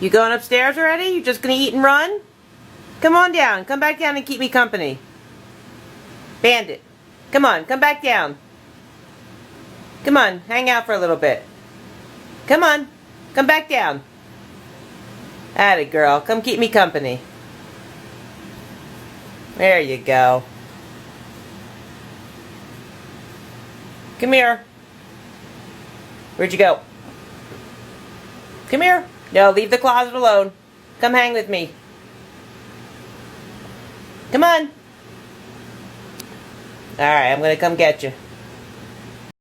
You going upstairs already? You just gonna eat and run? Come on down. Come back down and keep me company. Bandit. Come on, come back down. Come on, hang out for a little bit. Come on, come back down. Atta girl, come keep me company. There you go. Come here. Where'd you go? Come here. No, leave the closet alone. Come hang with me. Come on. Alright, I'm gonna come get you.